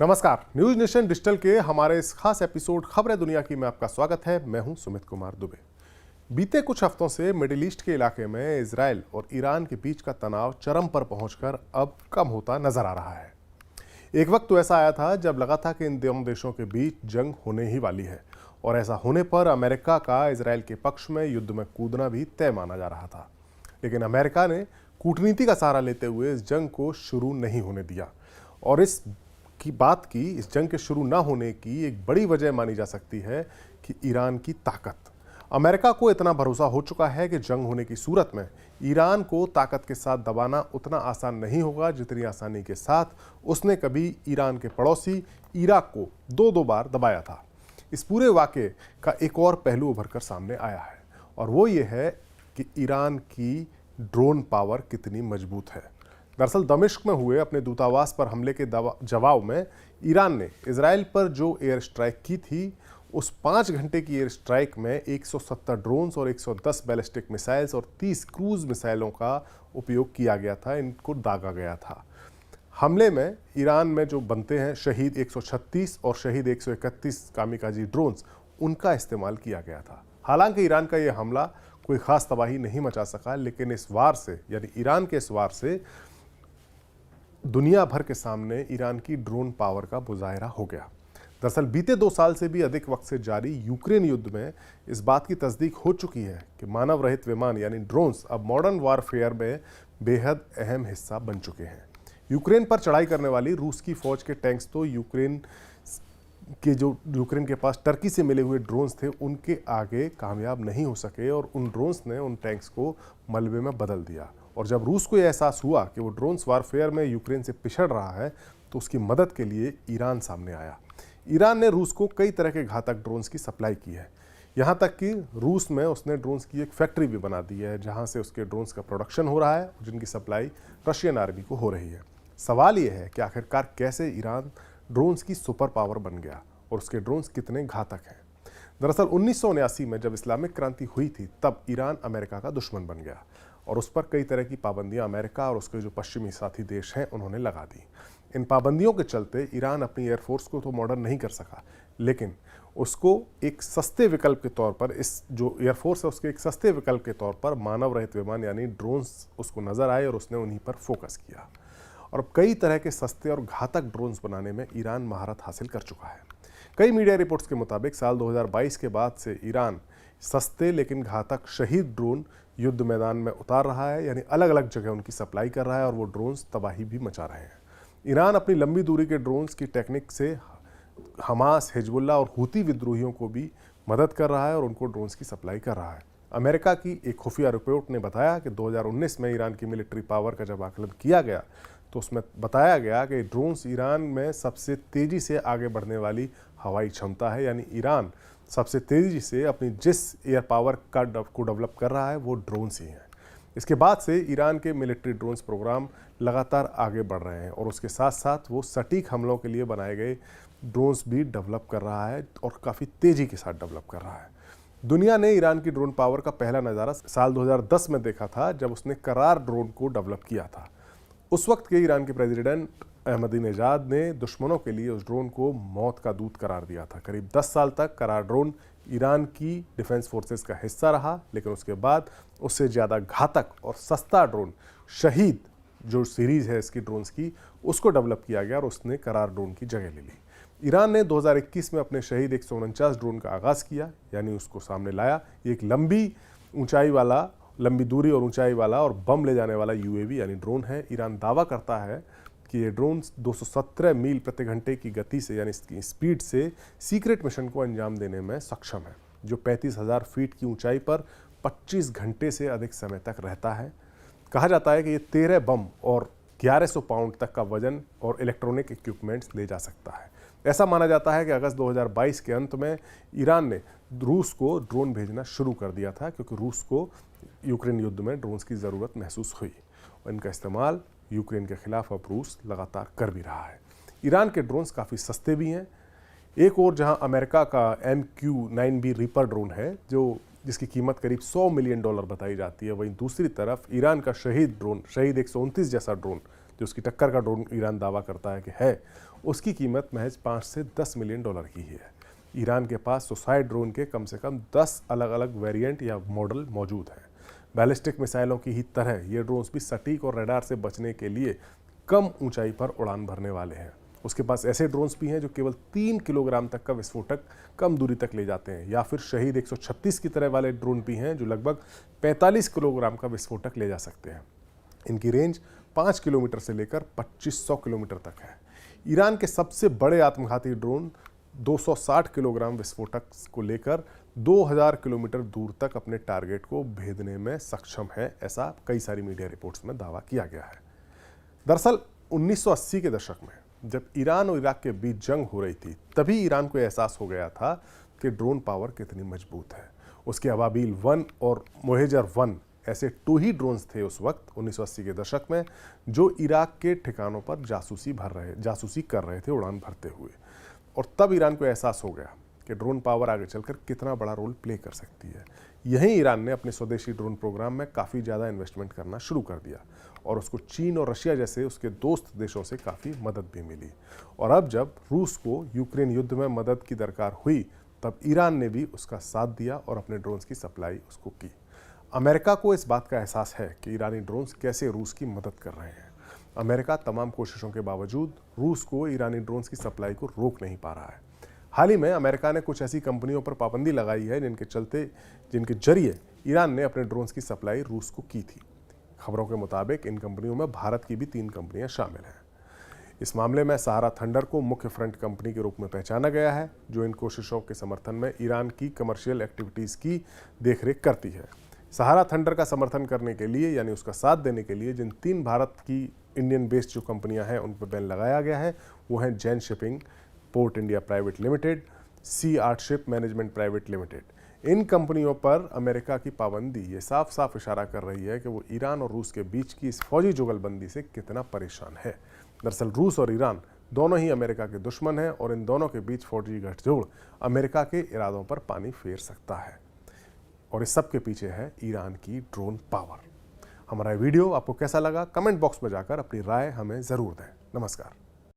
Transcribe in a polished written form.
नमस्कार, news nation digital के हमारे इस खास एपिसोड खबरें दुनिया की में आपका स्वागत है। मैं हूं सुमित कुमार दुबे। बीते कुछ हफ्तों से मिडिल ईस्ट के इलाके में इजराइल और ईरान के बीच का तनाव चरम पर पहुंचकर अब कम होता नजर आ रहा है। एक वक्त तो ऐसा आया था जब लगा था कि इन दोनों देशों के बीच जंग होने ही वाली है, और ऐसा होने पर अमेरिका का इजराइल के पक्ष में युद्ध में कूदना भी तय माना जा रहा था। लेकिन अमेरिका ने कूटनीति का सहारा लेते हुए इस जंग को शुरू नहीं होने दिया, और इस जंग के शुरू ना होने की एक बड़ी वजह मानी जा सकती है कि ईरान की ताकत। अमेरिका को इतना भरोसा हो चुका है कि जंग होने की सूरत में ईरान को ताकत के साथ दबाना उतना आसान नहीं होगा जितनी आसानी के साथ उसने कभी ईरान के पड़ोसी इराक को दो बार दबाया था। इस पूरे वाक़े का एक और पहलू उभर कर सामने आया है, और वो ये है कि ईरान की ड्रोन पावर कितनी मजबूत है। दरअसल दमिश्क में हुए अपने दूतावास पर हमले के जवाब में ईरान ने इजराइल पर जो एयर स्ट्राइक की थी, उस 5 घंटे की एयर स्ट्राइक में 170 ड्रोन्स और 110 बैलिस्टिक मिसाइल्स और 30 क्रूज मिसाइलों का उपयोग किया गया था। इनको दागा गया था। हमले में ईरान में जो बनते हैं शहीद 136 और शहीद 131 कामिकाजी ड्रोन्स, उनका इस्तेमाल किया गया था। हालांकि ईरान का यह हमला कोई खास तबाही नहीं मचा सका, लेकिन इस वार से, यानी ईरान के इस वार से दुनिया भर के सामने ईरान की ड्रोन पावर का मुजाहरा हो गया। दरअसल बीते 2 साल से भी अधिक वक्त से जारी यूक्रेन युद्ध में इस बात की तस्दीक हो चुकी है कि मानव रहित विमान यानी ड्रोन्स अब मॉडर्न वारफेयर में बेहद अहम हिस्सा बन चुके हैं। यूक्रेन पर चढ़ाई करने वाली रूस की फौज के टैंक्स तो यूक्रेन के पास टर्की से मिले हुए ड्रोन्स थे, उनके आगे कामयाब नहीं हो सके, और उन ड्रोन्स ने उन टैंक्स को मलबे में बदल दिया। और जब रूस को यह एहसास हुआ कि वो ड्रोन्स वारफेयर में यूक्रेन से पिछड़ रहा है, तो उसकी मदद के लिए ईरान सामने आया। ईरान ने रूस को कई तरह के घातक ड्रोन्स की सप्लाई की है। यहाँ तक कि रूस में उसने ड्रोन्स की एक फैक्ट्री भी बना दी है, जहाँ से उसके ड्रोन्स का प्रोडक्शन हो रहा है, जिनकी सप्लाई रशियन आर्मी को हो रही है। सवाल ये है कि आखिरकार कैसे ईरान ड्रोन्स की सुपर पावर बन गया और उसके ड्रोन्स कितने घातक हैं। दरअसल 1979 में जब इस्लामिक क्रांति हुई थी, तब ईरान अमेरिका का दुश्मन बन गया, और उस पर कई तरह की पाबंदियां अमेरिका और उसके जो पश्चिमी साथी देश हैं उन्होंने लगा दी। इन पाबंदियों के चलते ईरान अपनी एयरफोर्स को तो मॉडर्न नहीं कर सका, लेकिन उसको एक सस्ते विकल्प के तौर पर, इस जो एयरफोर्स है उसके एक सस्ते विकल्प के तौर पर मानव रहित विमान यानी ड्रोन्स उसको नजर आए, और उसने उन्हीं पर फोकस किया। और अब कई तरह के सस्ते और घातक ड्रोन्स बनाने में ईरान महारत हासिल कर चुका है। कई मीडिया रिपोर्ट्स के मुताबिक साल 2022 के बाद से ईरान सस्ते लेकिन घातक शहीद ड्रोन युद्ध मैदान में उतार रहा है, यानी अलग अलग जगह उनकी सप्लाई कर रहा है, और वो ड्रोन्स तबाही भी मचा रहे हैं। ईरान अपनी लंबी दूरी के ड्रोन्स की टेक्निक से हमास, हिजबुल्लाह और हूती विद्रोहियों को भी मदद कर रहा है, और उनको ड्रोन्स की सप्लाई कर रहा है। अमेरिका की एक खुफिया रिपोर्ट ने बताया कि 2019 में ईरान की मिलिट्री पावर का जब आकलन किया गया, तो उसमें बताया गया कि ड्रोन्स ईरान में सबसे तेज़ी से आगे बढ़ने वाली हवाई क्षमता है, यानी ईरान सबसे तेज़ी से अपनी जिस एयर पावर को डेवलप कर रहा है वो ड्रोन्स ही हैं। इसके बाद से ईरान के मिलिट्री ड्रोन्स प्रोग्राम लगातार आगे बढ़ रहे हैं, और उसके साथ साथ वो सटीक हमलों के लिए बनाए गए ड्रोन्स भी डेवलप कर रहा है, और काफ़ी तेज़ी के साथ डेवलप कर रहा है। दुनिया ने ईरान की ड्रोन पावर का पहला नज़ारा साल 2010 में देखा था, जब उसने करार ड्रोन को डेवलप किया था। उस वक्त के ईरान के प्रेसिडेंट अहमदीनेजाद ने दुश्मनों के लिए उस ड्रोन को मौत का दूत करार दिया था। करीब 10 साल तक करार ड्रोन ईरान की डिफेंस फोर्सेस का हिस्सा रहा, लेकिन उसके बाद उससे ज़्यादा घातक और सस्ता ड्रोन शहीद, जो सीरीज़ है इसकी ड्रोन्स की, उसको डेवलप किया गया, और उसने करार ड्रोन की जगह ले ली। ईरान ने 2021 में अपने शहीद 149 ड्रोन का आगाज़ किया, यानी उसको सामने लाया। ये एक लंबी दूरी और ऊंचाई वाला और बम ले जाने वाला यूएवी यानी ड्रोन है। ईरान दावा करता है कि ये ड्रोन 217 मील प्रति घंटे की गति से, यानी इसकी स्पीड से सीक्रेट मिशन को अंजाम देने में सक्षम है, जो 35,000 फीट की ऊंचाई पर 25 घंटे से अधिक समय तक रहता है। कहा जाता है कि ये 13 बम और 1100 पाउंड तक का वजन और इलेक्ट्रॉनिक इक्विपमेंट्स ले जा सकता है। ऐसा माना जाता है कि अगस्त 2022 के अंत में ईरान ने रूस को ड्रोन भेजना शुरू कर दिया था, क्योंकि रूस को यूक्रेन युद्ध में ड्रोन्स की ज़रूरत महसूस हुई, और इनका इस्तेमाल यूक्रेन के खिलाफ अब रूस लगातार कर भी रहा है। ईरान के ड्रोन्स काफ़ी सस्ते भी हैं। एक और जहां अमेरिका का MQ-9B रीपर ड्रोन है, जिसकी कीमत करीब $100 मिलियन बताई जाती है, वहीं दूसरी तरफ ईरान का शहीद 129 जैसा ड्रोन जो उसकी टक्कर का ड्रोन ईरान दावा करता है कि है, उसकी कीमत महज 5 से 10 मिलियन डॉलर की ही है। ईरान के पास सुसाइड ड्रोन के कम से कम 10 अलग अलग वेरिएंट या मॉडल मौजूद हैं। बैलिस्टिक मिसाइलों की ही तरह ये ड्रोन्स भी सटीक और रडार से बचने के लिए कम ऊंचाई पर उड़ान भरने वाले हैं। उसके पास ऐसे ड्रोन्स भी हैं जो केवल 3 किलोग्राम तक का विस्फोटक कम दूरी तक ले जाते हैं, या फिर शहीद 136 की तरह वाले ड्रोन भी हैं जो लगभग 45 किलोग्राम का विस्फोटक ले जा सकते हैं। इनकी रेंज 5 किलोमीटर से लेकर 2500 किलोमीटर तक है। ईरान के सबसे बड़े आत्मघाती ड्रोन 260 किलोग्राम विस्फोटक को लेकर 2000 किलोमीटर दूर तक अपने टारगेट को भेदने में सक्षम है, ऐसा कई सारी मीडिया रिपोर्ट्स में दावा किया गया है। दरअसल 1980 के दशक में जब ईरान और इराक के बीच जंग हो रही थी, तभी ईरान को एहसास हो गया था कि ड्रोन पावर कितनी मजबूत है। उसके अबाबील 1 और मोहेजर 1 ऐसे 2 ही ड्रोन्स थे उस वक्त 1980 के दशक में, जो इराक के ठिकानों पर जासूसी कर रहे थे उड़ान भरते हुए। और तब ईरान को एहसास हो गया कि ड्रोन पावर आगे चलकर कितना बड़ा रोल प्ले कर सकती है। यहीं ईरान ने अपने स्वदेशी ड्रोन प्रोग्राम में काफ़ी ज़्यादा इन्वेस्टमेंट करना शुरू कर दिया और उसको चीन और रशिया जैसे उसके दोस्त देशों से काफ़ी मदद भी मिली। और अब जब रूस को यूक्रेन युद्ध में मदद की दरकार हुई, तब ईरान ने भी उसका साथ दिया और अपने ड्रोन्स की सप्लाई उसको की। अमेरिका को इस बात का एहसास है कि ईरानी ड्रोन्स कैसे रूस की मदद कर रहे हैं। अमेरिका तमाम कोशिशों के बावजूद रूस को ईरानी ड्रोन्स की सप्लाई को रोक नहीं पा रहा है। हाल ही में अमेरिका ने कुछ ऐसी कंपनियों पर पाबंदी लगाई है जिनके जरिए ईरान ने अपने ड्रोन्स की सप्लाई रूस को की थी। खबरों के मुताबिक इन कंपनियों में भारत की भी 3 कंपनियां शामिल हैं। इस मामले में सहारा थंडर को मुख्य फ्रंट कंपनी के रूप में पहचाना गया है, जो इन कोशिशों के समर्थन में ईरान की कमर्शियल एक्टिविटीज़ की देखरेख करती है। सहारा थंडर का समर्थन करने के लिए, यानी उसका साथ देने के लिए, जिन 3 भारत की इंडियन बेस्ड जो कंपनियां हैं उन पर बैन लगाया गया है, वो हैं Jain shipping, port India private limited, sea art ship management private limited. इन कंपनियों पर अमेरिका की पाबंदी ये साफ साफ इशारा कर रही है कि वो ईरान और रूस के बीच की इस फौजी जुगलबंदी से कितना परेशान है। दरअसल रूस और ईरान दोनों ही अमेरिका के दुश्मन हैं और इन दोनों के बीच फौजी गठजोड़ अमेरिका के इरादों पर पानी फेर सकता है। और इस सब के पीछे है ईरान की ड्रोन पावर। हमारा वीडियो आपको कैसा लगा, कमेंट बॉक्स में जाकर अपनी राय हमें ज़रूर दें। नमस्कार।